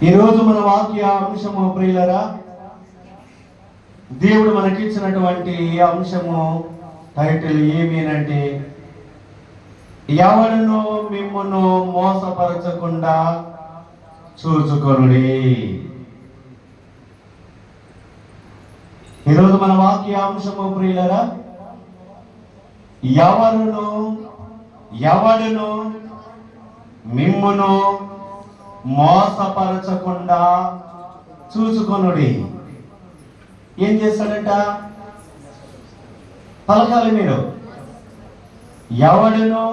ఈరోజు మన వాక్య అంశము ప్రియులరా, దేవుడు మనకిచ్చినటువంటి అంశము టైటిల్ ఏమేనంటే, ఎవడును మిమ్మును మోసపరచకుండా చూచుకొనుడి. ఈరోజు మన వాక్య అంశము ప్రియులరా, ఎవడును మిమ్మును మోసపరచకుండా చూచుకొనుడి. ఏం చేస్తాడంట? పలకాలి మీరు. ఎవడును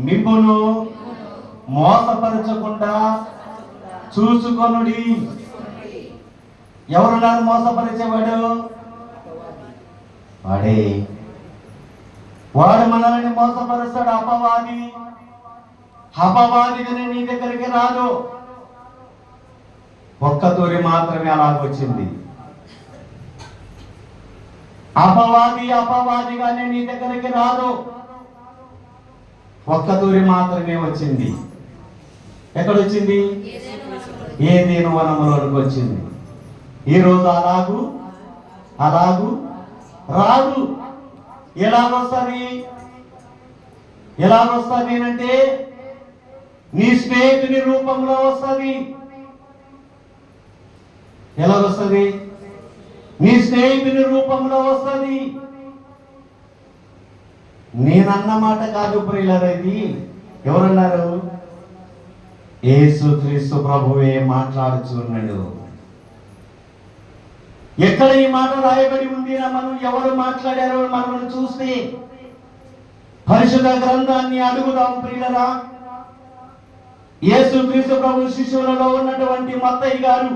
మిమ్మును మోసపరచకుండా చూచుకొనుడి. ఎవరున్నారు మోసపరిచేవాడు? వాడు మనల్ని మోసపరుస్తాడు. అపవాదిగానే నీ దగ్గరికి రాదు. ఒక్క తూరి మాత్రమే అలాగొచ్చింది. అపవాదిగానే నీ దగ్గరికి రాదు. ఒక్క తూరి మాత్రమే వచ్చింది. ఎక్కడొచ్చింది? ఏదేను వనములోనికి వచ్చింది. ఈరోజు అలాగు రాదు. ఎలాగొస్తుంది అంటే నీ స్నేహితుని రూపంలో వస్తుంది. ఎలాగొస్తుంది? నీ స్నేహితుని రూపంలో వస్తుంది. నేనన్న మాట కాదు ప్రియులారా, ఇది ఎవరన్నారు? యేసుక్రీస్తు ప్రభువే మాట్లాడుచున్నాడు. ఎక్కడ ఈ మాట రాయబడి ఉంది? మనం ఎవరు మాట్లాడారో మనం చూస్తే పరిశుద్ధ గ్రంథాన్ని అడుగుదాం ప్రియులరా. యేసుక్రీస్తు ప్రభు శిష్యులలో ఉన్నటువంటి మత్తయి గారు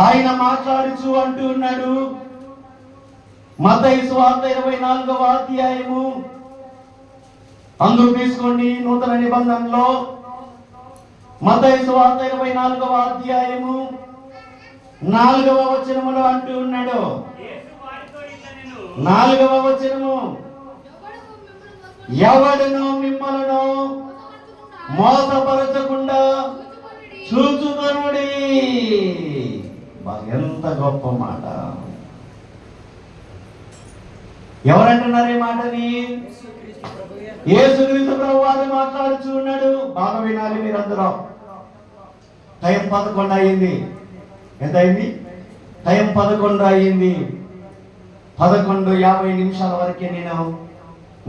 ఆయన మాట్లాడుచు అంటూ ఉన్నాడు. మత్తయి సువార్త 24వ అధ్యాయము అందుకు తీసుకోండి. నూతన నిబంధనలో మత్తయి సువార్త 24వ అధ్యాయము 4వ వచనములో అంటూ ఉన్నాడు. 4వ వచనము, ఎవడును మిమ్మలను మోసపరచకుండా చూచుకొనుడి. ఎంత గొప్ప మాట! ఎవరంటున్నారు ఈ మాటని? యేసుక్రీస్తు ప్రభువు వారు మాట్లాడుచూ ఉన్నాడు. బాగా వినాలి మీరందరూ. టైం 11 అయింది. ఎంత అయింది? టైం 11 అయింది. 11:50 నిమిషాల వరకే, నేను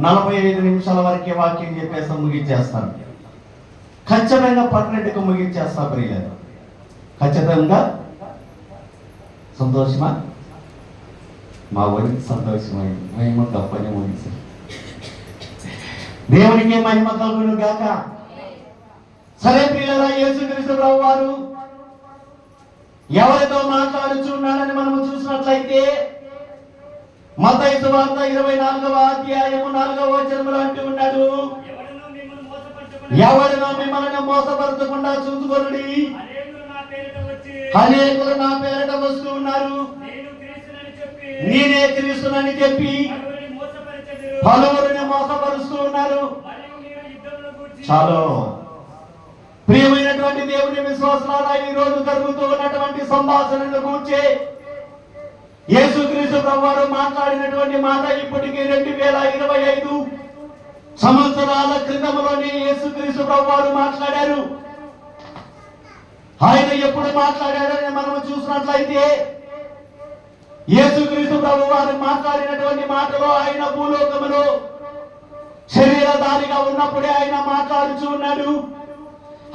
45 నిమిషాల వరకే వాక్యం చెప్పేస్తా, ముగించేస్తాను. ఖచ్చితంగా 12కు ముగించేస్తా ప్రియులారా. ఖచ్చితంగా. సంతోషమా? మా ఊరికి సంతోషమైంది. మేము గొప్పని ముగించాం. దేవునికి మహిమ కలుగును గాక. సరే ప్రియులారా, యేసుక్రీస్తు ప్రభువు వారు ఎవరితో మాట్లాడుచున్నాడని మనము చూసినట్లయితే మత్తయి సువార్త 24వ అధ్యాయము 4వ వచనములో అంటూ ఉన్నాడు, ఎవడును మిమ్మల్ని మోసపరచకుండా చూచుకొనుడి. అనేకులు నా పేరిట వస్తూ ఉన్నారు, నేనే క్రీస్తునని చెప్పి పలువురిని మోసపరుస్తూ ఉన్నారు. చాలు ప్రియమైనటువంటి దేవుని విశ్వాసాల ఈ రోజు జరుగుతూ ఉన్నటువంటి సంభాషణను గురించి యేసుక్రీస్తు ప్రభువు మాట్లాడినటువంటి మాట ఇప్పటికీ 2025 సంవత్సరాల క్రితంలోనే యేసుక్రీస్తు ప్రభువు మాట్లాడారు. ఆయన ఎప్పుడు మాట్లాడారని మనం చూసినట్లయితే యేసుక్రీస్తు ప్రభువు వారు మాట్లాడినటువంటి మాటలో ఆయన భూలోకములో శరీరధారిగా ఉన్నప్పుడే ఆయన మాట్లాడుచూ ఉన్నాడు.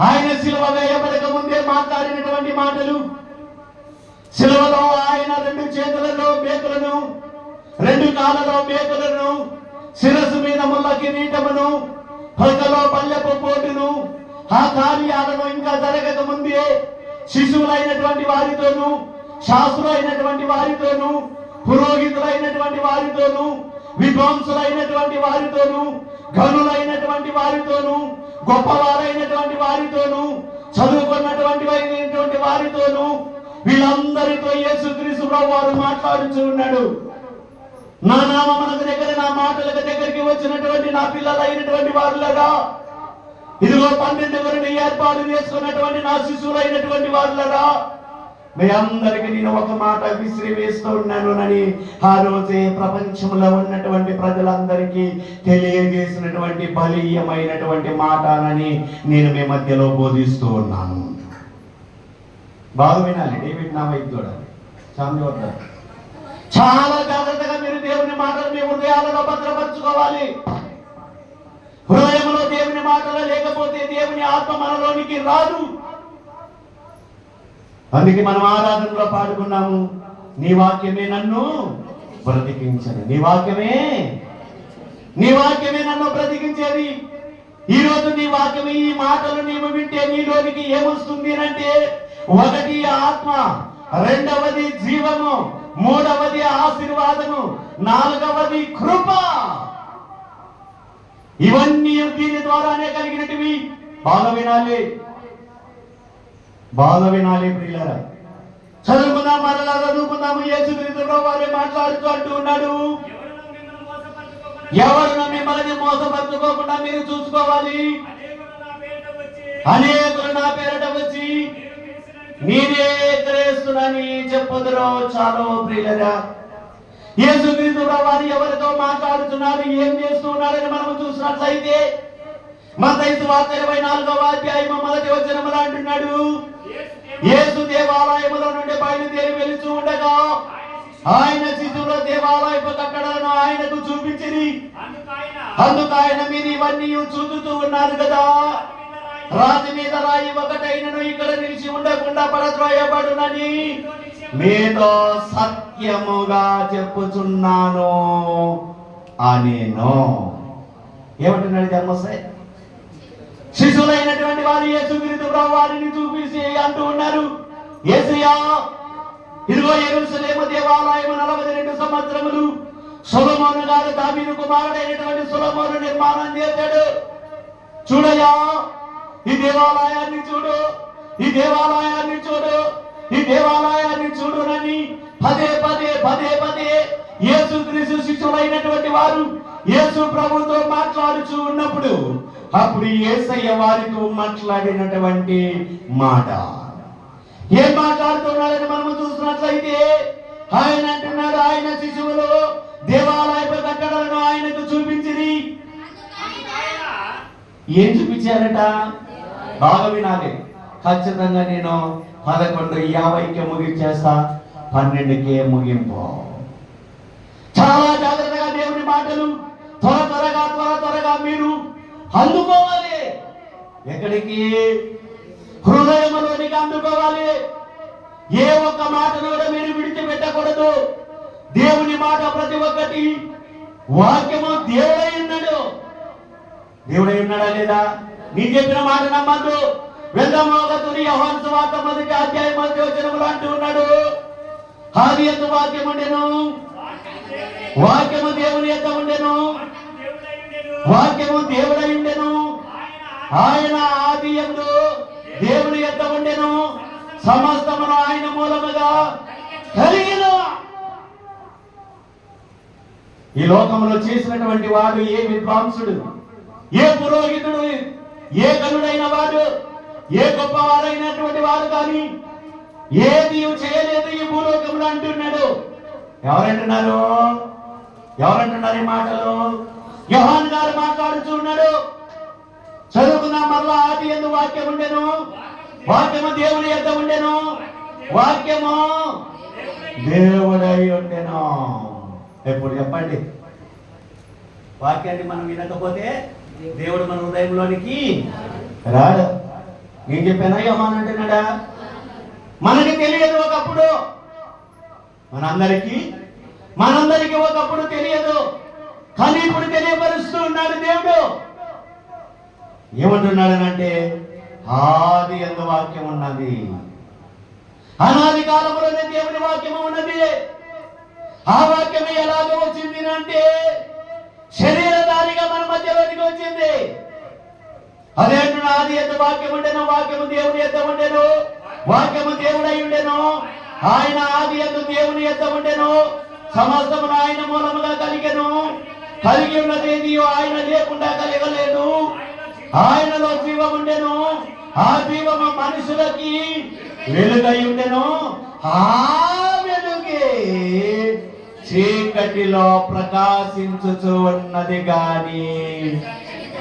ఆయన శిలువ వేయబడక ముందే మాట్లాడినటువంటి మాటలు. శిలువలో ఆయన 2 చేతులలో మేకులను, 2 కాళ్ళలో మేకులను, శిరస్సు మీద ముళ్ళ కిరీటమును, పలకలో పల్లెపు పోటును, ఆ కార్యాలను ఇంకా జరగక ముందే శిశువులైనటువంటి వారితోనూ, శాస్త్రులైనటువంటి వారితోనూ, పురోహితులైనటువంటి వారితోనూ, విద్వాంసులైనటువంటి వారితోనూ, గనులైనటువంటి వారితోనూ, గొప్పవారైనటువంటి వారితోనూ, చదువుకున్నటువంటి వారితోనూ, వీళ్ళందరితో యేసుక్రీస్తు ప్రభువు మాట్లాడుతూ ఉన్నాడు. నా నామమునకు దగ్గర, నా మాటలకు దగ్గరికి వచ్చినటువంటి నా పిల్లలైనటువంటి వారులరా, ఇదిగో 12 ఏర్పాటు చేసుకున్నటువంటి నా శిశువులైనటువంటి వారులరా, మీ అందరికీ నేను ఒక మాట విసిరి వేస్తూ ఉన్నాను అని ఆ రోజే ప్రపంచంలో ఉన్నటువంటి ప్రజలందరికీ తెలియజేసినటువంటి బలీయమైనటువంటి మాట అని నేను మీ మధ్యలో బోధిస్తూ ఉన్నాను. బాగా వినాలి. డేవిడ్ నా వైద్యుడు చాలా జాగ్రత్తగా మీరు దేవుని మాటలు మీ హృదయాలలో భద్రపరచుకోవాలి. హృదయంలో దేవుని మాటలు లేకపోతే దేవుని ఆత్మ మనలోనికి రాదు. అందుకే మనం ఆరాధనలో పాడుకున్నాము, నీ వాక్యమే నన్ను బ్రతికించను, నీ వాక్యమే నన్ను బ్రతికించేది. ఈరోజు నీ వాక్యమే, ఈ మాటలు నీవు వింటే నీలోనికి ఏమొస్తుంది అంటే, ఒకటి ఆత్మ, రెండవది జీవము, మూడవది ఆశీర్వాదము, నాలుగవది కృప. ఇవన్నీ దీని ద్వారానే కలిగినటివి. బాగా వినాలి, బాగా వినాలి ప్రియులారా. చదువుకుందాం, మరలా చదువుకుందాము. యేసుక్రీస్తు ప్రభువు మాట్లాడుతూ అంటూ ఉన్నాడు, ఎవరును మిమ్మల్ని మోసపరచుకోకుండా మీరు చూసుకోవాలి. అనేకులు నా పేరట వచ్చి నేనే క్రీస్తునని చెప్పుదురో. చాలు ప్రియులారా, యేసుక్రీస్తు ప్రభువు ఎవరితో మాట్లాడుతున్నారు, ఏం చేస్తూ ఉన్నాడని మనం చూసినట్లయితే మత్తయి సువార్త 24వ అధ్యాయం 1వ వచనములో అంటున్నాడు, యేసు దేవాలయములో నుండి బయలుదేరి వెళుతూ ఉండగా ఆయన శిశువుల దేవాలయపు కట్టడలను ఆయనకు చూపించిరి. అందుకు ఆయన, మీరు ఇవన్నీ చూచుతూ ఉన్నారు కదా, రాతి మీద రాయి ఒకటైనను ఇక్కడ నిలిచి ఉండకుండా పడద్రోయబడునని మీతో సత్యముగా చెప్పుచున్నాను అనేను. ఏమంటున్నాడు ధర్మస్థాయి? శిశువులైనటువంటి వారు యేసుక్రీస్తు ప్రభువుని చూపించి అంటూ ఉన్నారు, యేసయ్యా, ఇదిగో యెరూషలేము దేవాలయము 42 సంవత్సరములు సొలొమోను గారు, దావీదు కుమారుడైనటువంటి సొలొమోను నిర్మాణం చేశాడు. చూడయ్యా, ఈ దేవాలయాన్ని చూడు, ఈ దేవాలయాన్ని చూడు, ఈ దేవాలయాన్ని చూడునని పదే పదే పదే పదే యేసుక్రీస్తు శిశువులైనటువంటి వారు యేసు ప్రభుతో మాట్లాడుచూ ఉన్నప్పుడు, అప్పుడు యేసయ్య వారితో మాట్లాడినటువంటి మాట ఏం మాట్లాడుతున్నాడని మనము చూసినట్లయితే, ఆయన అంటున్నాడు, ఆయన శిశువులు దేవాలయపు కట్టడలను ఆయనకు చూపించిరి. ఏం చూపించారట? బాగా వినాలి. ఖచ్చితంగా నేను 11:50కే ముగించేస్తా, 12కే ముగింపు. చాలా జాగ్రత్తగా దేవుని మాటలు త్వరగా మీరు అందుకోవాలి. ఎక్కడికి? హృదయంలోనికి అందుకోవాలి. ఏ ఒక్క మాటను కూడా మీరు విడిచిపెట్టకూడదు. దేవుని మాట ప్రతి ఒక్కటి వాక్యము దేవుడై ఉన్నాడు. దేవుడై ఉన్నాడా లేదా? నీ చెప్పిన మాట నమ్మద్దు. వెళ్దాము. యోహాను సువార్త 1వ అధ్యాయం 1వ వచనములో అంటూ ఉన్నాడు, ఆదియందు వాక్యం ఉండెను, వాక్యము దేవుని యొద్ద ఉండెను, వాక్యము దేవుడై ఉండెను, ఆయన ఆదియందు దేవుని యొద్ద ఉండెను, సమస్తమును ఆయన మూలముగా కలిగెను. ఈ లోకంలో చేసినటువంటి వాడు ఏ విద్వాంసుడు, ఏ పురోహితుడు, ఏ గనుడైన వాడు, ఏ గొప్పవారైనటువంటి వాడు కానీ ఏది చేయలేదు ఈ భూలోకంలో అంటున్నాడు. ఎవరంటున్నారు? ఎవరంటున్నారు ఈ మాటలు? యోహాను గారు మాట్లాడుతూ ఉన్నాడు. చదువుకున్నా మరలా, ఆదియందు వాక్యం ఉండెను, వాక్యము దేవుని యొద్ద ఉండెను, వాక్యము దేవుడై ఉండెను. ఎప్పుడు చెప్పండి? వాక్యాన్ని మనం వినకపోతే దేవుడు మన హృదయంలోనికి రాడు. నేను చెప్పానా? యోహాను అంటున్నాడా? మనకి తెలియదు ఒకప్పుడు, మనందరికీ ఒకప్పుడు తెలియదు, కానీ ఇప్పుడు తెలియపరుస్తూ ఉన్నాడు దేవుడు. ఏమంటున్నాడనంటే, ఆదియందు వాక్యం ఉన్నది, అనాది కాలంలోనే దేవుని వాక్యము ఉన్నది. ఆ వాక్యమే ఎలాగో వచ్చింది అంటే శరీరధారిగా మన మధ్యలోనికి వచ్చింది. అదే అంటున్నా, ఆదియందు వాక్యం ఉండెను, వాక్యము దేవుని యొద్ద ఉండెను, వాక్యము దేవుడై ఉండెను, ఆయన ఆదియందు దేవుని యొద్ద ఉండెను, సమస్తమును ఆయన మూలముగా కలిగెను. కలిగి ఉన్నదేది ఆయన లేకుండా కలగలేదు. ఆయనలో జీవం ఉండెను, ఆ జీవము మనుషులకి వెలుగై ఉండెను. ఆ వెలుగే చీకటిలో ప్రకాశించుచు ఉన్నది గాని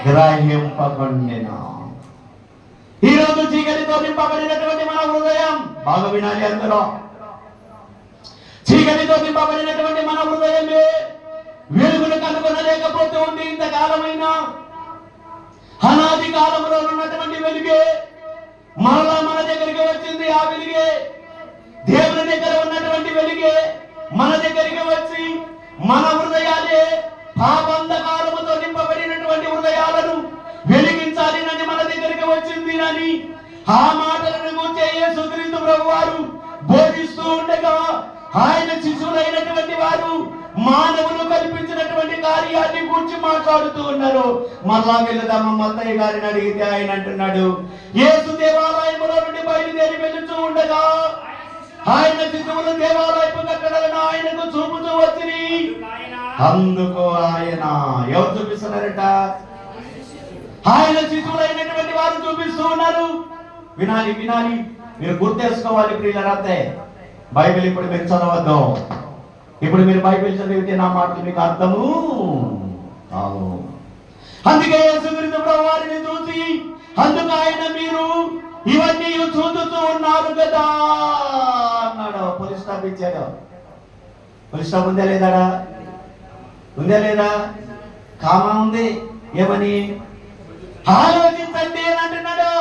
గ్రహింపబడెను. ఈరోజు చీకటితో నింపబడినటువంటి మన హృదయం, బాగా వినాలి అందరూ, చీకటితో నింపబడినటువంటి మన హృదయమే వెలుగును కనుగొనలేకపోతూ ఉంది. ఇంతకాలమైనా అనాది కాలంలో ఉన్నటువంటి వెలుగే మరలా మన దగ్గరికి వచ్చింది. ఆ వెలుగే, దేవుని దగ్గర ఉన్నటువంటి వెలుగే మన దగ్గరికి వచ్చి మన హృదయాలే పాపంధకారముతో నింపబడినటువంటి హృదయాలను వెలిగించాలి అని మన దగ్గరికి వచ్చింది అని ఆ మాటలను గురించి యేసుక్రీస్తు ప్రభువారు బోధిస్తూ ఉండగా, ఆయన శిశువులైనటువంటి వారు మానవులు కల్పించినటువంటి కార్యాన్ని గురించి మాట్లాడుతూ ఉన్నారు. మరలా వెళ్దామా మత్తయ్య గారిని అడిగితే ఆయన అంటున్నాడు, యేసు దేవాలయంలో నుండి బయలుదేరి వెళుతూ ఉండగా ఆయన శిశువులు దేవాలయపు కట్టడలను ఆయనకు చూపుతూ వచ్చి, అందుకు ఆయన ఎవరు చూపిస్తున్నారట? ఆయన శిశువులైనటువంటి వారు చూపిస్తూ ఉన్నారు. వినాలి వినాలి, మీరు గుర్తేసుకోవాలి ప్రియులారా. బైబిల్ ఇప్పుడు మీరు చదవద్దు. ఇప్పుడు మీరు బైబిల్ చదివితే నా మాటలు మీకు అర్థము కావు. అందుకే యేసుక్రీస్తు ప్రభువారిని చూసి, అందుకు ఆయన మీరు ఇవన్నీ చూస్తూ ఉన్నారు కదా అన్నాడు. పోలీస్ స్టాప్ ఇచ్చాడు. పోలీస్ స్టాప్ ఉందా లేదా? ఉందా లేదా? కామా ఉంది. ఏమని? ఆలోచించండి అని అంటున్నాడు.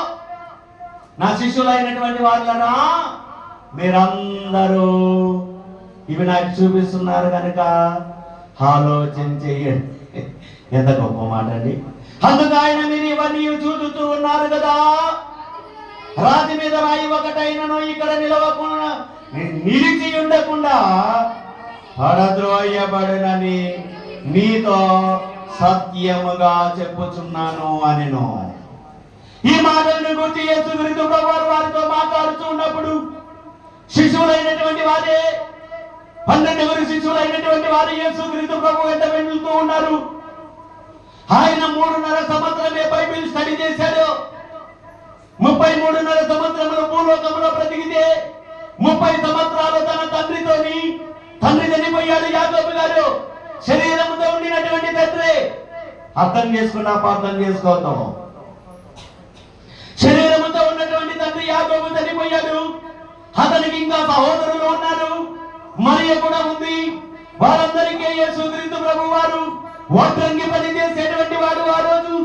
నా శిష్యులైనటువంటి వాళ్ళరా, మీరందరూ ఇవి నాకు చూపిస్తున్నారు కనుక ఆలోచన చెయ్యండి. ఎంత గొప్ప మాట అండి. అందుకు ఆయన మీరు ఇవన్నీ చూస్తూ ఉన్నారు కదా, రాతి మీద రాయి ఒకటైనను ఇక్కడ నిలవకుండా నిలిచి ఉండకుండా పడద్రోయబడునని మీతో సత్యముగా చెప్పుచున్నాను అనెను. ఈ మాటలను గురించి యేసుక్రీస్తు ప్రభువారు వారితో మాట్లాడుతూ ఉన్నప్పుడు శిశువులైనటువంటి వారే, 12 శిశువులైనటువంటి వారు యేసుక్రీస్తు ప్రభువు వెంట వెళ్తూ ఉన్నారు. ఆయన 3.5 సంవత్సరమే బైబిల్ స్టడీ చేశాడు. 33.5 సంవత్సరములు భూలోకంలో బ్రతికితే 30 సంవత్సరాలు తన తండ్రి చనిపోయాడు. యాకోబు గారు శరీరంతో ఉండినటువంటి తండ్రి. అర్థం చేసుకున్నా అర్థం చేసుకోవద్దాం. శరీరంతో ఉన్నటువంటి తండ్రి యాకోబు చనిపోయాడు. అతనికి ఇంకా సహోదరులు ఉన్నారు, మరియ కూడా ఉంది. వారందరికీ యేసుక్రీస్తు ప్రభువారు వడ్రంగి పని చేసేటువంటి వాడు. ఆ రోజు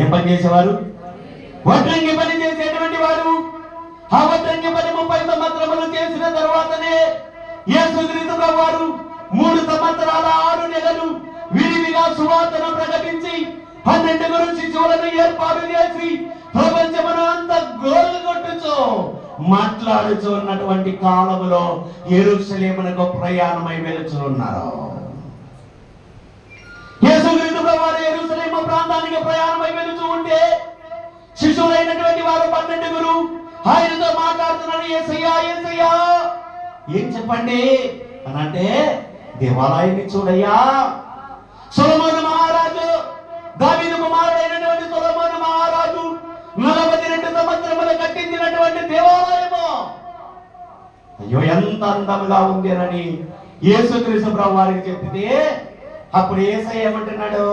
ఏం పని చేసేవారు? వడ్రంగి పని చేసేటువంటి వాడు. ఆ వడ్రంగి పని 30 సంవత్సరములు చేసిన తర్వాతనే యేసుక్రీస్తు ప్రభువారు 3 సంవత్సరాల 6 నెలలు విరివిగా సువార్తను ప్రకటించి 12 శిశువులను ఏర్పాటు చేసి ప్రపంచమును అంత గోలు కొట్టుచో మాట్లాడుచు ఉన్నటువంటి కాలములో యెరూషలేమునకు ప్రయాణమై వెళుచు ఉన్నారు. యేసుక్రీస్తు ప్రభువారు యెరూషలేము ప్రాంతానికి ప్రయాణమై వెళుతూ ఉంటే శిశువులైనటువంటి వారు 12 ఆయనతో మాట్లాడుతున్నారు. యేసయ్యా యేసయ్యా ఏం చెప్పండి అని అంటే, దేవాలయాన్ని చూడయ్యా, సొలొమోను మహారాజు, దావీదు కుమారుడైనటువంటి సొలొమోను మహారాజు 42 సంవత్సరములు కట్టించినటువంటి దేవాలయము అయ్యో ఎంత అందంగా ఉంది అని యేసుక్రీస్తు ప్రభువారికి చెప్తే, అప్పుడు యేసయ్య ఏమంటున్నాడు?